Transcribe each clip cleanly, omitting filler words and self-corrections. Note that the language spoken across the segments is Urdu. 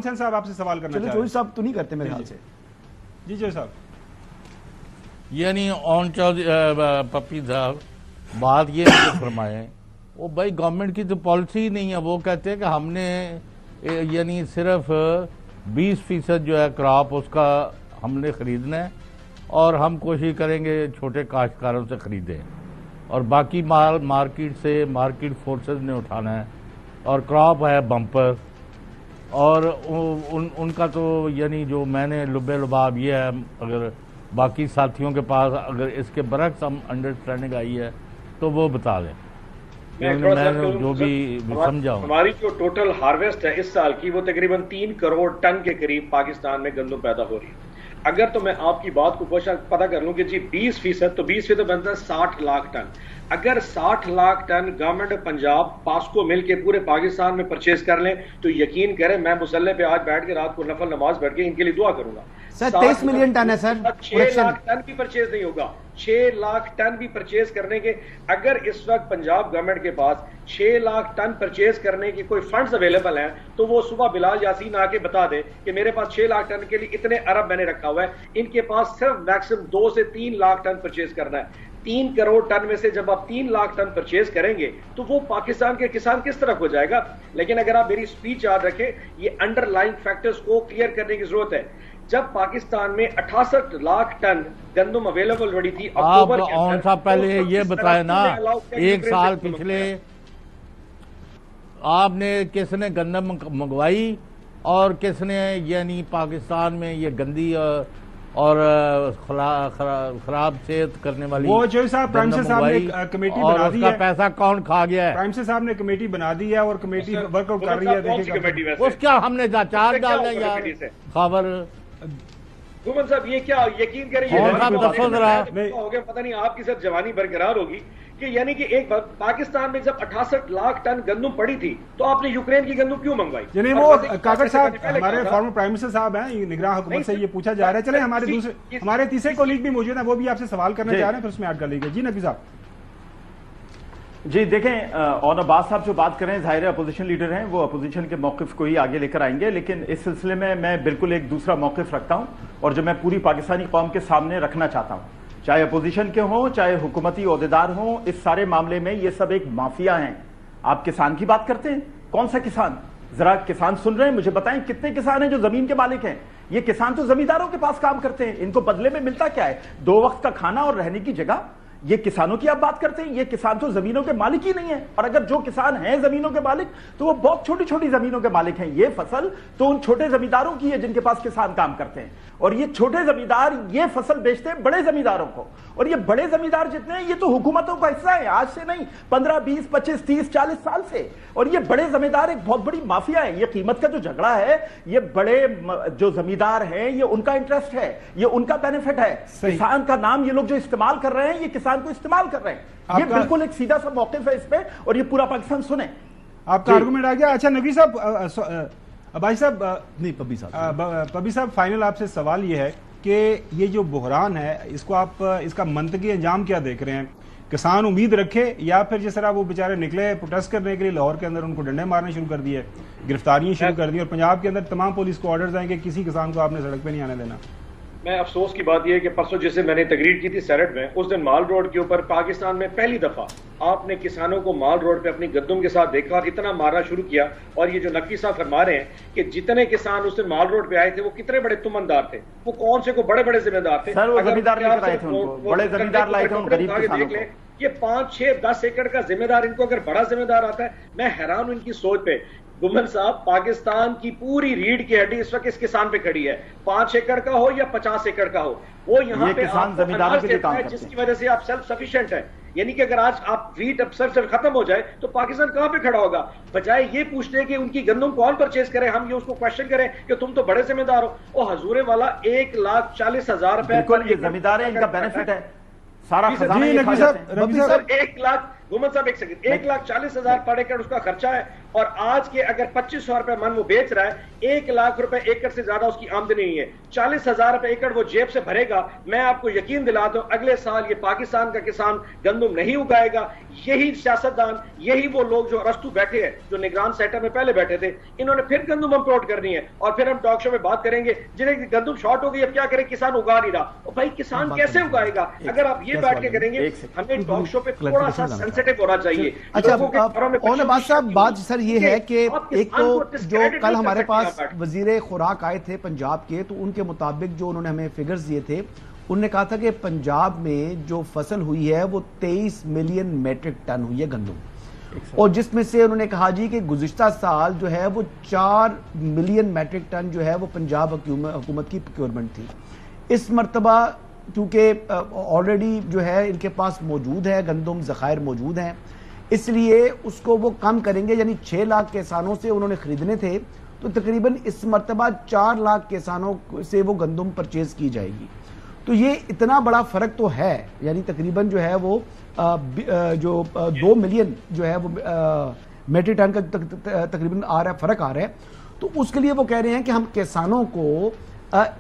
حسین صاحب آپ سے سوال کرنا چاہتے ہیں. چوہدری صاحب تو نہیں کرتے میرے خیال سے. جی چوہدری صاحب. یعنی پپی صاحب بات یہ نہیں فرمائے وہ بھائی گورنمنٹ کی تو پالیسی نہیں ہے. وہ کہتے ہیں کہ ہم نے یعنی صرف 20% جو ہے کراپ اس کا ہم نے خریدنا ہے اور ہم کوشش کریں گے چھوٹے کاشتکاروں سے خریدیں اور باقی مال مارکیٹ سے مارکیٹ فورسز نے اٹھانا ہے اور کراپ ہے بمپر. اور ان کا تو یعنی جو میں نے لبے لباب یہ ہے اگر باقی ساتھیوں کے پاس اگر اس کے برعکس ہم انڈرسٹینڈنگ آئی ہے تو وہ بتا دیں. میں جو بھی سمجھا ہوں ہماری جو ٹوٹل ہارویسٹ ہے اس سال کی وہ تقریباً 3 کروڑ ٹن کے قریب پاکستان میں گندم پیدا ہو رہی ہے. اگر تو میں آپ کی بات کو پتہ کر لوں کہ جی 20% تو 20% بنتا ہے 60 لاکھ ٹن. اگر 60 لاکھ ٹن گورنمنٹ پنجاب پاسکو مل کے پورے پاکستان میں پرچیز کر لیں تو یقین کریں میں مسلح پہ آج بیٹھ کے رات کو نفل نماز پڑھ کے ان کے لیے دعا کروں گا. سر 23 ملین ٹن ہے سر. 6 لاکھ ٹن بھی پرچیز نہیں ہوگا. 6 لاکھ ٹن بھی پرچیز کرنے کے اگر اس وقت پنجاب گورنمنٹ کے پاس 6 لاکھ ٹن پرچیز کرنے کی کوئی فنڈز اویلیبل ہیں تو وہ صبح بلال یاسین آ کے بتا دے کہ میرے پاس 6 لاکھ ٹن کے لیے اتنے ارب میں نے رکھا ہوا ہے. ان کے پاس صرف میکسیمم 2 سے 3 لاکھ ٹن پرچیز کرنا ہے. 3 کروڑ ٹن میں سے جب آپ 3 لاکھ ٹن پرچیز کریں گے تو وہ پاکستان کے کسان کس طرح ہو جائے گا. لیکن اگر آپ میری سپیچ یاد رکھیں یہ انڈر لائن فیکٹرز کو کلیئر کرنے کی ضرورت ہے. جب پاکستان میں 68 لاکھ ٹن گندم اویلیبل ہو رہی تھی اکتوبر کے اندر صاحب پہلے یہ بتائے نا ایک سال پچھلے آپ نے کس نے گندم منگوائی اور کس نے یعنی پاکستان میں یہ گندی اور خراب صحت کرنے والی وہ جو صاحب پرائم منسٹر صاحب نے کمیٹی بنا دی ہے. اس کا پیسہ کون کھا گیا ہے؟ پرائم منسٹر صاحب نے کمیٹی بنا دی ہے اور کمیٹی ورک آؤٹ کر رہی ہے. اس کیا ہم نے چار ڈالنا یار خبر گومن صاحب یہ کیا یقین کریں پتہ نہیں آپ کی سب جوانی برقرار ہوگی کہ یعنی کہ ایک پاکستان میں جب 68 لاکھ ٹن گندم پڑی تھی تو آپ نے یوکرین کی گندم کیوں منگوائی؟ یعنی وہ کاکڑ صاحب ہمارے فارمر پرائم منسٹر صاحب ہیں نگراں حکومت سے یہ پوچھا جا رہا ہے. چلیں ہمارے تیسرے کولیگ بھی موجود ہیں وہ بھی آپ سے سوال کرنا چاہ رہے ہیں پھر اس میں ایڈ کر لیجیے. جی نقوی صاحب. جی دیکھیں اون عباس صاحب جو بات کریں ظاہر اپوزیشن لیڈر ہیں وہ اپوزیشن کے موقف کو ہی آگے لے کر آئیں گے لیکن اس سلسلے میں بالکل ایک دوسرا موقف رکھتا ہوں اور جو میں پوری پاکستانی قوم کے سامنے رکھنا چاہتا ہوں چاہے اپوزیشن کے ہوں چاہے حکومتی عہدیدار ہوں اس سارے معاملے میں یہ سب ایک مافیا ہیں. آپ کسان کی بات کرتے ہیں کون سا کسان؟ ذرا کسان سن رہے ہیں مجھے بتائیں کتنے کسان ہیں جو زمین کے مالک ہیں؟ یہ کسان تو زمینداروں کے پاس کام کرتے ہیں. ان کو بدلے میں ملتا کیا ہے؟ 2 وقت کا کھانا اور رہنے کی جگہ. یہ کسانوں کی آپ بات کرتے ہیں یہ کسان تو زمینوں کے مالک ہی نہیں ہے اور اگر جو کسان ہیں زمینوں کے مالک تو وہ بہت چھوٹی چھوٹی زمینوں کے مالک ہیں. یہ فصل تو ان چھوٹے زمینداروں کی ہے جن کے پاس کسان کام کرتے ہیں اور یہ چھوٹے زمیندار یہ فصل بیچتے ہیں بڑے زمینداروں کو اور یہ بڑے زمیندار جتنے ہیں یہ تو حکومتوں کا حصہ ہے آج سے نہیں 15 20 25 30 40 سال سے. اور یہ بڑے زمیندار ایک بہت بڑی مافیا ہے. یہ قیمت کا جو جھگڑا ہے یہ بڑے جو زمیندار ہیں یہ ان کا انٹرسٹ ہے یہ ان کا بینیفٹ ہے. کسان کا نام یہ لوگ جو استعمال کر رہے ہیں یہ کسان کو استعمال کر رہے ہیں. یہ بالکل ایک سیدھا سا موقف ہے اس پہ اور یہ پورا پاکستان سنیں. آپ کا آرگومنٹ آ گیا. اچھا نقوی صاحب بھائی صاحب نہیں پبی صاحب فائنل آپ سے سوال یہ ہے کہ یہ جو بحران ہے اس کو آپ اس کا منطقی انجام کیا دیکھ رہے ہیں؟ کسان امید رکھے یا پھر جس طرح وہ بیچارے نکلے پروٹیسٹ کرنے کے لیے لاہور کے اندر ان کو ڈنڈے مارنے شروع کر دیے گرفتاریاں شروع کر دی اور پنجاب کے اندر تمام پولیس کو آرڈرز آئیں کہ کسی کسان کو آپ نے سڑک پہ نہیں آنے دینا؟ میں افسوس کی بات یہ ہے کہ پرسوں جسے میں نے تقریر کی تھی سیرٹ میں اس دن مال روڈ کے اوپر پاکستان میں پہلی دفعہ آپ نے کسانوں کو مال روڈ پہ اپنی گندم کے ساتھ دیکھا اور اتنا مارنا شروع کیا. اور یہ جو نقوی صاحب فرما رہے ہیں کہ جتنے کسان اس دن مال روڈ پہ آئے تھے وہ کتنے بڑے تمندار تھے وہ کون سے کو بڑے بڑے ذمہ دار تھے. یہ 5 6 10 ایکڑ کا ذمہ دار ان کو اگر بڑا ذمہ دار آتا ہے میں حیران ہوں ان کی سوچ پہ. گمن صاحب پاکستان کی پوری ریڑھ کی ہڈی اس وقت اس کسان پہ کھڑی ہے 5 ایکڑ کا ہو یا 50 ایکڑ کا ہو وہ یہاں پہ جس کی وجہ سے آپ سیلف سفیشینٹ ہیں. یعنی کہ اگر آج آپ ویٹ اب سر ختم ہو جائے تو پاکستان کہاں پہ کھڑا ہوگا؟ بجائے یہ پوچھنے کہ ان کی گندم کون پرچیز کرے ہم یہ اس کو کوشچن کریں کہ تم تو بڑے ذمہ دار ہو. وہ حضور والا 1,40,000 روپے زمیندار ہے ان کا بینیفٹ ہے سارا 1,00,000 گومن صاحب ایک سیکنڈ, 1,40,000 پر ایکڑ اس کا خرچہ ہے, اور آج کے اگر 2500 روپے من وہ بیچ رہا ہے, 1 لاکھ روپے ایکڑ سے زیادہ اس کی آمدنی نہیں ہے, 40,000 روپے ایکڑ وہ جیب سے بھرے گا. میں آپ کو یقین دلاتا ہوں اگلے سال یہ پاکستان کا کسان گندم نہیں اگائے گا. یہی سیاستدان, یہی وہ لوگ جو ارسطو بیٹھے ہیں, جو نگران سیٹر میں پہلے بیٹھے تھے, انہوں نے پھر گندم امپورٹ کرنی ہے, اور پھر ہم ٹاک شو میں بات کریں گے جنہیں گندم شارٹ ہو گئی, اب کیا کریں, کسان اگا نہیں رہا. اور بھائی کسان کیسے اگائے گا اگر آپ یہ بیٹھ کے کریں گے؟ ہمیں ٹاک شو پہ تھوڑا سا سینسیٹیو ہونا چاہیے. اچھا عباس صاحب, بات سر یہ ہے کہ ایک تو جو کل ہمارے پاس وزیر خوراک آئے تھے پنجاب کے, تو ان کے مطابق جو انہوں نے ہمیں فگرز دیے تھے, انہوں نے کہا تھا کہ پنجاب میں جو فصل ہوئی ہے وہ 23 ملین میٹرک ٹن ہوئی ہے گندم, اور جس میں سے انہوں نے کہا جی کہ گزشتہ سال جو ہے وہ 4 ملین میٹرک ٹن جو ہے وہ پنجاب حکومت کی پروکیورمنٹ تھی. اس مرتبہ کیونکہ آلریڈی جو ہے ان کے پاس موجود ہے گندم, ذخائر موجود ہیں, اس لیے اس کو وہ کم کریں گے, یعنی 6 لاکھ کسانوں سے انہوں نے خریدنے تھے, تو تقریباً اس مرتبہ 4 لاکھ کسانوں سے وہ گندم پرچیز کی جائے گی. تو یہ اتنا بڑا فرق تو ہے, یعنی تقریباً جو ہے وہ جو 2 ملین جو ہے وہ میٹرک ٹن کا تقریباً آ رہا ہے, فرق آ رہا ہے. تو اس کے لیے وہ کہہ رہے ہیں کہ ہم کسانوں کو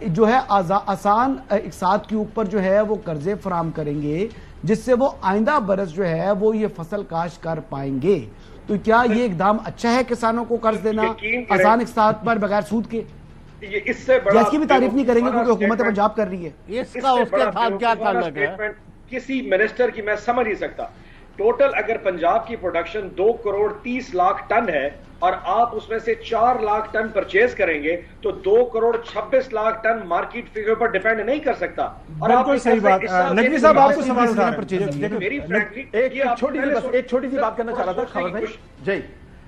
جو ہے آسان اقساط کے اوپر جو ہے وہ قرضے فراہم کریں گے, جس سے وہ آئندہ برس جو ہے وہ یہ فصل کاشت کر پائیں گے. تو کیا یہ اقدام اچھا ہے کسانوں کو قرض دینا آسان اقساط پر بغیر سود کے؟ اس سے بڑا اس کی بھی تعریف نہیں کریں گے کیونکہ حکومت پنجاب کر رہی ہے. اس کا اس کے ساتھ کیا تعلق ہے کسی منسٹر کی؟ میں سمجھ نہیں سکتا. ٹوٹل اگر پنجاب کی پروڈکشن 2,30,00,000 ٹن ہے اور آپ اس میں سے 4 لاکھ ٹن پرچیز کریں گے, تو 2,26,00,000 ٹن مارکیٹ فگر پر ڈیپینڈ نہیں کر سکتا. اور بالکل صحیح بات. نقوی صاحب آپ کو سوال اٹھا رہے ہیں, ایک چھوٹی سی بات کرنا چاہ رہا تھا خبر بھائی جی.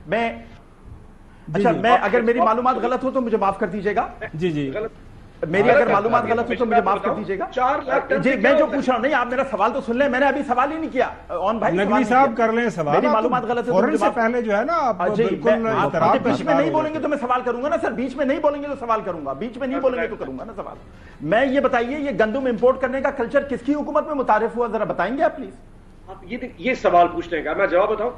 میں اگر میری معلومات غلط ہو تو مجھے معاف کر دیجیے گا. جی میری اگر معلومات غلط ہو تو مجھے معاف کر دیجیے گا. 4 لاکھ ٹن جی میں جو پوچھ رہا ہوں, نہیں آپ میرا سوال تو سن لیں, میں نے ابھی سوال ہی نہیں کیا. نقوی صاحب کر لیں سوال, میری معلومات غلط ہے فوراً سے پہلے جو ہے نا آپ بالکل بیچ میں نہیں بولیں گے تو میں سوال کروں گا نا سر, بیچ میں نہیں بولیں گے تو سوال کروں گا, بیچ میں نہیں بولیں گے تو کروں گا نا سوال. میں یہ بتائیے یہ گندم امپورٹ کرنے کا کلچر کس کی حکومت میں متعارف ہوا, ذرا بتائیں گے آپ پلیز. آپ یہ سوال پوچھنے کا میں جواب بتاؤں.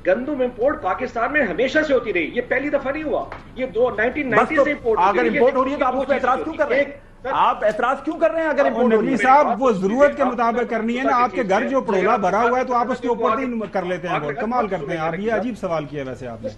گندم امپورٹ پاکستان میں ہمیشہ سے ہوتی رہی, یہ پہلی دفعہ نہیں ہوا, یہ 1990 سے اگر امپورٹ ہو رہی ہے تو آپ اس پہ اعتراض کیوں کر رہے ہیں؟ آپ اعتراض کیوں کر رہے ہیں اگر امپورٹ ہو رہی ہے؟ نقوی صاحب وہ ضرورت کے مطابق کرنی ہے نا. آپ کے گھر جو پڑولا بھرا ہوا ہے تو آپ اس کے اوپر ہی کر لیتے ہیں, بہت کمال کرتے ہیں آپ. یہ عجیب سوال کیا ویسے آپ نے.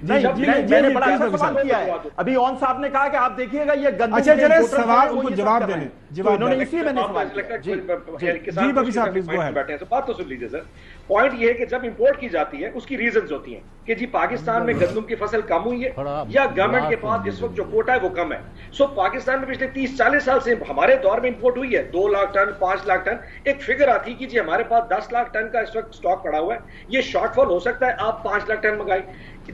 میں نے بڑا اچھا سوال کیا ہے. ابھی اون صاحب نے کہا کہ آپ دیکھیے گا یہ گندم. اچھا چلے سوال ان کو جواب دینے, انہوں نے اسی میں نے سوال کیا. جی بقی صاحب پلیز گو اہیڈ. بات تو سن لیجیے سر. پوائنٹ یہ ہے کہ جب امپورٹ کی جاتی ہے اس کی ریزنز ہوتی ہیں کہ جی پاکستان میں گندم کی فصل کم ہوئی ہے یا گورنمنٹ کے پاس اس وقت جو کوٹا ہے وہ کم ہے. سو پاکستان میں پچھلے 30-40 سال سے ہمارے دور میں امپورٹ ہوئی ہے 2 لاکھ ٹن 5 لاکھ ٹن. ایک فگر آتی کہ جی ہمارے پاس 10 لاکھ ٹن کا اس وقت سٹاک پڑا ہوا ہے, یہ شارٹ فال ہو سکتا ہے, آپ 5 لاکھ ٹن منگائیں.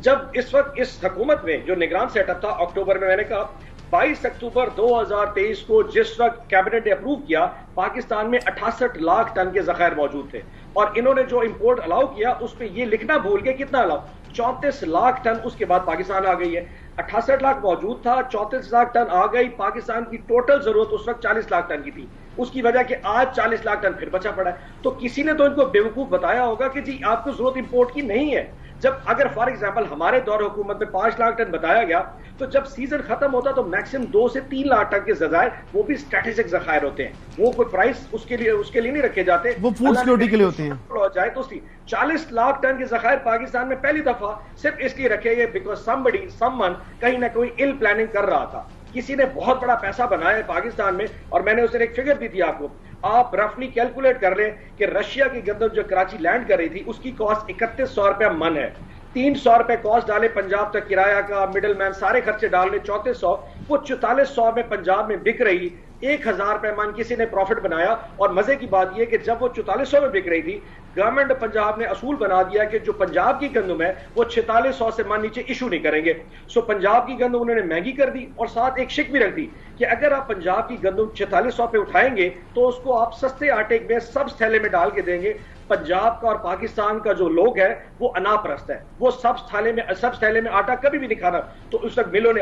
جب اس وقت اس حکومت میں جو نگران سیٹ اپ تھا اکتوبر میں نے کہا 22 اکتوبر 2023 کو جس وقت کیبنٹ نے اپروو کیا, پاکستان میں 68 لاکھ ٹن کے ذخائر موجود تھے, اور انہوں نے جو امپورٹ الاؤ کیا اس پہ یہ لکھنا بھول گئے کتنا الاؤ, 34 لاکھ ٹن اس کے بعد پاکستان آ گئی ہے. 68 لاکھ موجود تھا, 34 لاکھ ٹن آ گئی. پاکستان کی ٹوٹل ضرورت اس وقت 40 لاکھ ٹن کی تھی, اس کی وجہ کہ آج 40 لاکھ ٹن پھر بچا پڑا ہے. تو کسی نے تو ان کو بیوقوف بتایا ہوگا کہ جی آپ کو ضرورت امپورٹ کی نہیں ہے. جب اگر فار ایگزامپل ہمارے دور حکومت میں 5 لاکھ ٹن بتایا گیا, تو جب سیزن ختم ہوتا تو میکسیمم 2 سے 3 لاکھ ٹن کے ذخائر, وہ بھی اسٹریٹجک ذخائر ہوتے ہیں, وہ کوئی پرائس اس کے لیے نہیں رکھے جاتے, وہ فوڈ سیکورٹی کے لیے ہوتے ہیں. ہو جائے تو 40 لاکھ ٹن کے ذخائر پاکستان میں پہلی دفعہ صرف اس لیے رکھے گئے بیکاز سمون کہیں نہ کوئی ال پلاننگ کر رہا تھا. کسی نے بہت بڑا پیسہ بنایا ہے پاکستان میں, اور میں نے اس نے ایک فگر دی تھی آپ کو. آپ رفلی کیلکولیٹ کر لیں کہ رشیا کی گندم جو کراچی لینڈ کر رہی تھی اس کی کاسٹ 3100 روپے من ہے. 300 روپے کاسٹ ڈالے پنجاب تک کرایہ کا, مڈل مین سارے خرچے ڈال لے 3400, وہ 4400 میں پنجاب میں بک رہی. 1000 روپے من کسی نے پروفٹ بنایا. اور مزے کی بات یہ کہ جب وہ 4400 میں بک رہی تھی, گورنمنٹ پنجاب نے اصول بنا دیا کہ جو پنجاب کی گندم ہے وہ 4600 سے من نیچے ایشو نہیں کریں گے. سو پنجاب کی گندم انہوں نے مہنگی کر دی, اور ساتھ ایک شک بھی رکھ دی کہ اگر آپ پنجاب کی گندم 4600 پہ اٹھائیں گے تو اس کو آپ سستے آٹے میں سبز تھیلے میں ڈال کے دیں گے. پنجاب کا اور پاکستان کا جو لوگ ہے وہ انا پرست ہے, وہ سبز تھیلے میں آٹا کبھی بھی نہیں کھانا. تو اس وقت ملوں نے